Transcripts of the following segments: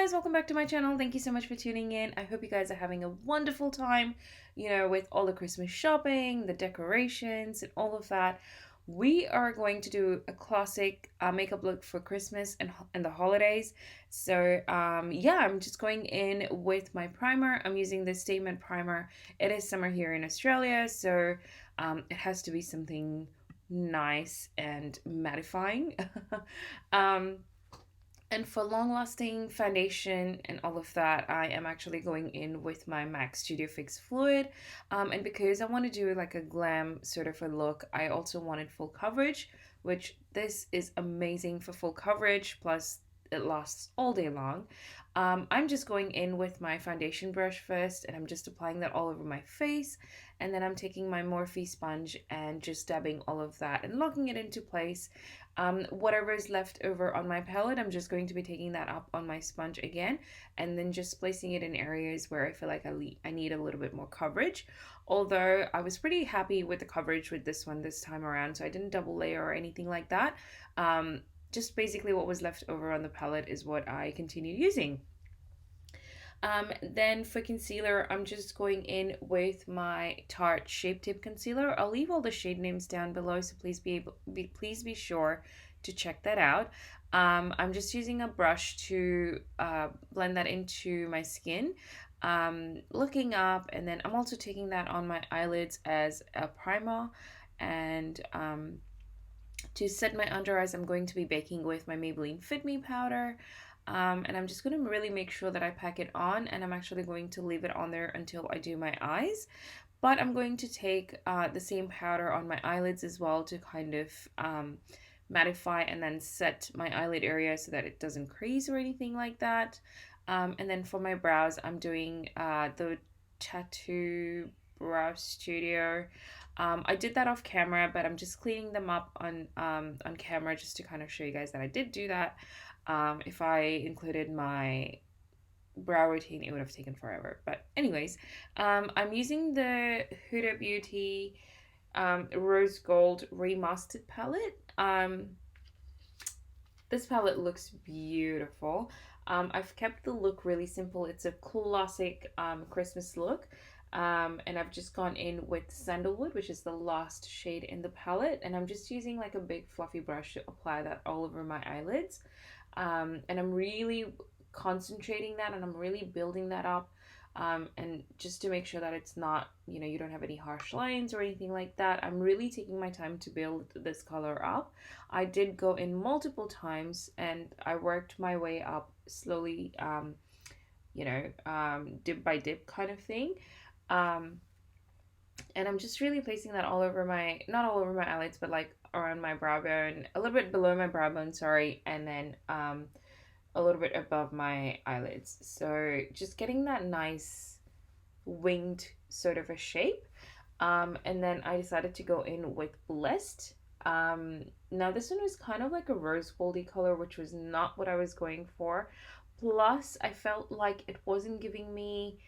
guys, welcome back to my channel. Thank you so much for tuning in. I hope you guys are having a wonderful time, with all the Christmas shopping, the decorations, and all of that. We are going to do a classic makeup look for Christmas and the holidays. So I'm just going in with my primer. I'm using this statement primer. It is summer here in Australia, so it has to be something nice and mattifying. um, and for long-lasting foundation and all of that, I am actually going in with my MAC Studio Fix Fluid. And because I want to do like a glam sort of a look, I also wanted full coverage, which this is amazing for full coverage, plus it lasts all day long. I'm just going in with my foundation brush first, and I'm just applying that all over my face. And then I'm taking my Morphe sponge and just dabbing all of that and locking it into place. Whatever is left over on my palette, I'm just going to be taking that up on my sponge again and then just placing it in areas where I feel like I need a little bit more coverage. Although I was pretty happy with the coverage with this one this time around, so I didn't double layer or anything like that. Just basically what was left over on the palette is what I continued using. Then for concealer, I'm just going in with my Tarte Shape Tape concealer. I'll leave all the shade names down below, so please be sure to check that out. I'm just using a brush to blend that into my skin, looking up, and then I'm also taking that on my eyelids as a primer. And to set my under eyes, I'm going to be baking with my Maybelline Fit Me powder. And I'm just going to really make sure that I pack it on, and I'm actually going to leave it on there until I do my eyes. But I'm going to take the same powder on my eyelids as well to kind of mattify and then set my eyelid area so that it doesn't crease or anything like that. And then for my brows, I'm doing the Tattoo Brow Studio. I did that off camera, but I'm just cleaning them up on camera just to kind of show you guys that I did do that. If I included my brow routine, it would have taken forever. But anyways, I'm using the Huda Beauty Rose Gold Remastered palette. This palette looks beautiful. I've kept the look really simple. It's a classic Christmas look. And I've just gone in with Sandalwood, which is the last shade in the palette. And I'm just using like a big fluffy brush to apply that all over my eyelids. And I'm really concentrating that, and I'm really building that up. And just to make sure that it's not, you don't have any harsh lines or anything like that. I'm really taking my time to build this color up. I did go in multiple times, and I worked my way up slowly, dip by dip kind of thing. And I'm just really placing that all over not all over my eyelids, but like around my brow bone, a little bit below my brow bone, sorry, and then a little bit above my eyelids. So just getting that nice winged sort of a shape. And then I decided to go in with Blessed. Now this one was kind of like a rose goldy color, which was not what I was going for. Plus, I felt like it wasn't giving me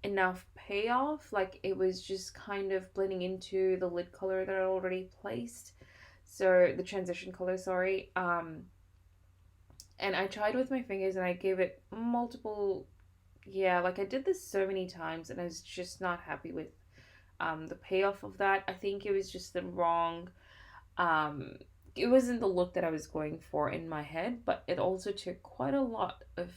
enough payoff. Like it was just kind of blending into the lid color that I already placed. So the transition color, sorry. And I tried with my fingers, and I gave it multiple, like I did this so many times, and I was just not happy with the payoff of that. I think it was just the wrong, it wasn't the look that I was going for in my head, but it also took quite a lot of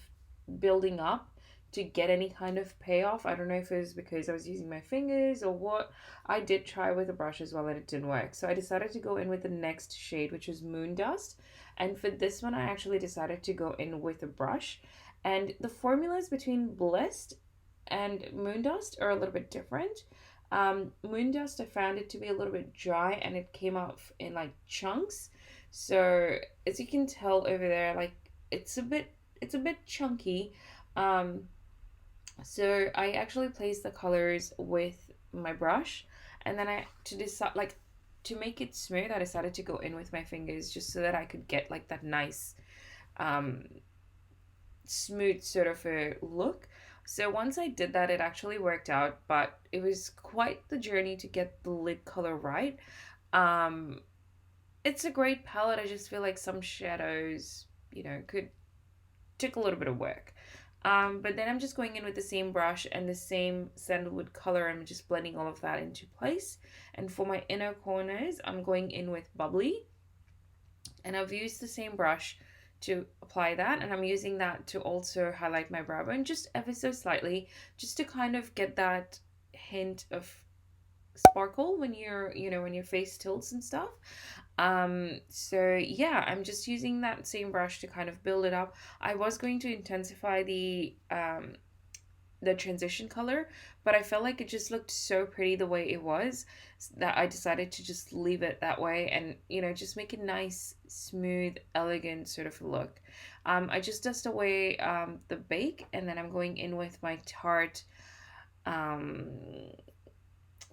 building up to get any kind of payoff. I don't know if it was because I was using my fingers or what. I did try with a brush as well, and it didn't work. So I decided to go in with the next shade, which is Moon Dust. And for this one, I actually decided to go in with a brush. And the formulas between Blessed and Moon Dust are a little bit different. Moon Dust, I found it to be a little bit dry, and it came out in like chunks. So as you can tell over there, like it's a bit chunky. So I actually placed the colors with my brush, and then to make it smooth, I decided to go in with my fingers just so that I could get like that nice smooth sort of a look. So once I did that, it actually worked out, but it was quite the journey to get the lid color right. It's a great palette. I just feel like some shadows, could take a little bit of work. But then I'm just going in with the same brush and the same sandalwood color. I'm just blending all of that into place. And for my inner corners, I'm going in with Bubbly. And I've used the same brush to apply that. And I'm using that to also highlight my brow bone just ever so slightly, just to kind of get that hint of sparkle when when your face tilts and stuff. So yeah, I'm just using that same brush to kind of build it up. I was going to intensify the transition color, but I felt like it just looked so pretty the way it was that I decided to just leave it that way and just make a nice, smooth, elegant sort of look. I just dust away the bake, and then I'm going in with my Tarte um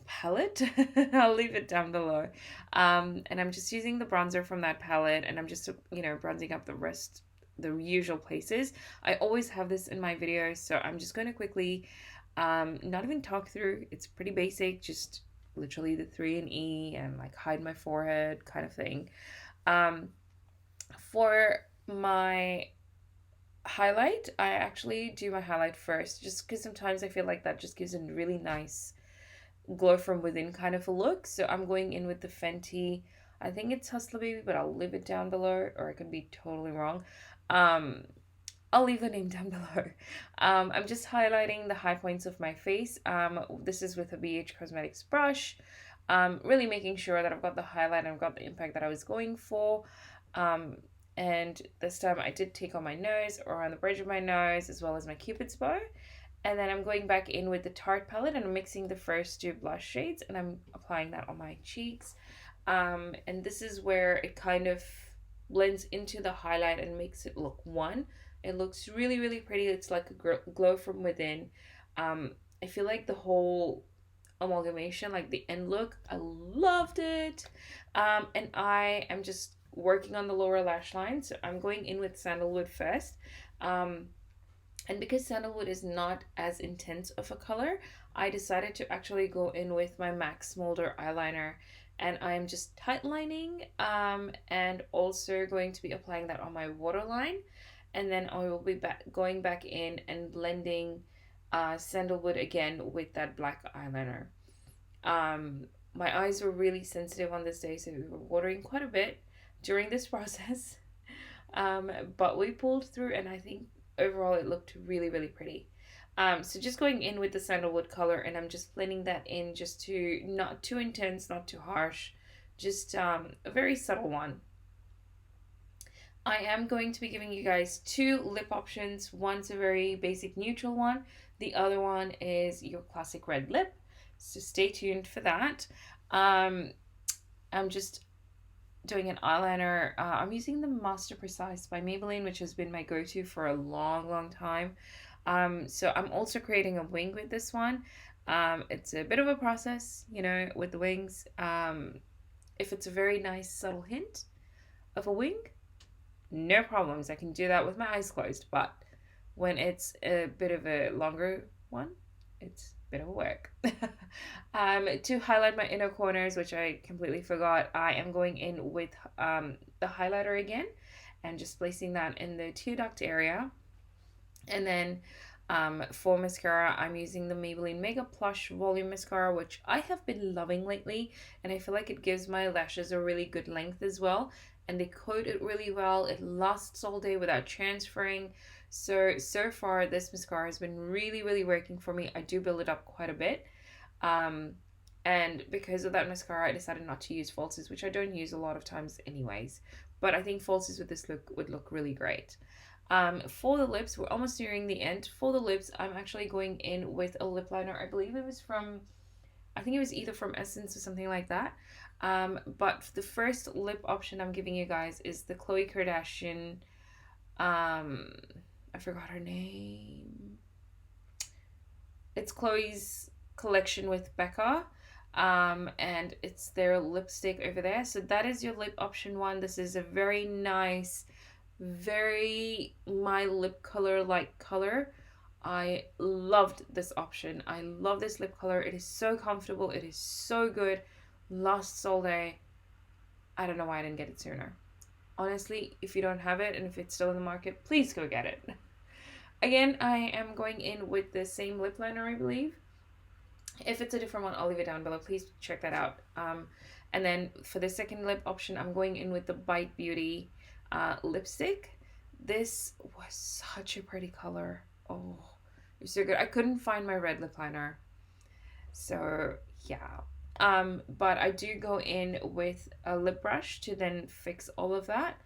palette. I'll leave it down below. And I'm just using the bronzer from that palette, and I'm just bronzing up the usual places. I always have this in my videos, so I'm just going to quickly not even talk through. It's pretty basic, just literally the 3 and E and like hide my forehead kind of thing. For my highlight, I actually do my highlight first, just because sometimes I feel like that just gives a really nice glow from within kind of a look. So I'm going in with the Fenty, I think it's Hustler Baby, but I'll leave it down below, or I could be totally wrong. I'll leave the name down below. I'm just highlighting the high points of my face. This is with a BH Cosmetics brush. Really making sure that I've got the highlight and I've got the impact that I was going for. And this time I did take on my nose, or on the bridge of my nose, as well as my Cupid's bow. And then I'm going back in with the Tarte palette, and I'm mixing the first 2 blush shades, and I'm applying that on my cheeks. And this is where it kind of blends into the highlight and makes it look one. It looks really, really pretty. It's like a glow from within. I feel like the whole amalgamation, like the end look, I loved it. And I am just working on the lower lash line, so I'm going in with Sandalwood first. And because Sandalwood is not as intense of a color, I decided to actually go in with my MAC Smolder eyeliner, and I'm just tightlining and also going to be applying that on my waterline. And then I will be going back in and blending Sandalwood again with that black eyeliner. My eyes were really sensitive on this day, so we were watering quite a bit during this process. But we pulled through, and I think overall it looked really, really pretty. So just going in with the sandalwood color, and I'm just blending that in, just to not too intense, not too harsh, just a very subtle one. I am going to be giving you guys 2 lip options. One's a very basic neutral one. The other one is your classic red lip. So stay tuned for that. I'm just doing an eyeliner. I'm using the Master Precise by Maybelline, which has been my go-to for a long, long time. So I'm also creating a wing with this one. It's a bit of a process, with the wings. If it's a very nice subtle hint of a wing, no problems. I can do that with my eyes closed. But when it's a bit of a longer one, it's a bit of a work. To highlight my inner corners, which I completely forgot, I am going in with the highlighter again and just placing that in the tear duct area. And then for mascara, I'm using the Maybelline Mega Plush Volume Mascara, which I have been loving lately, and I feel like it gives my lashes a really good length as well, and they coat it really well. It lasts all day without transferring. So far this mascara has been really, really working for me. I do build it up quite a bit. And because of that mascara, I decided not to use falsies, which I don't use a lot of times anyways. But I think falsies with this look would look really great. For the lips, we're almost nearing the end. For the lips, I'm actually going in with a lip liner. I believe it was I think it was either from Essence or something like that. But the first lip option I'm giving you guys is the Khloe Kardashian, I forgot her name. It's Khloe's collection with Becca. And it's their lipstick over there. So that is your lip option 1. This is a very nice, very my lip color like color. I loved this option. I love this lip color. It is so comfortable. It is so good. Lasts all day. I don't know why I didn't get it sooner. Honestly, if you don't have it and if it's still in the market, please go get it. Again, I am going in with the same lip liner, I believe. If it's a different one, I'll leave it down below. Please check that out. And then for the second lip option, I'm going in with the Bite Beauty lipstick. This was such a pretty color. Oh, it's so good. I couldn't find my red lip liner. So yeah. But I do go in with a lip brush to then fix all of that.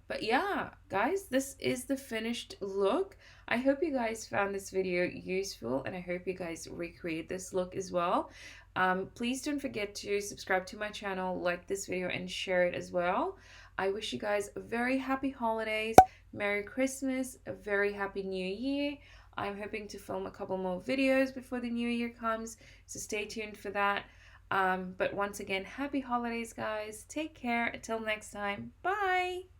But yeah, guys, this is the finished look. I hope you guys found this video useful, and I hope you guys recreate this look as well. Please don't forget to subscribe to my channel, like this video, and share it as well. I wish you guys a very happy holidays, Merry Christmas, a very happy New Year. I'm hoping to film a couple more videos before the new year comes, so stay tuned for that. But once again, happy holidays, guys. Take care. Until next time. Bye.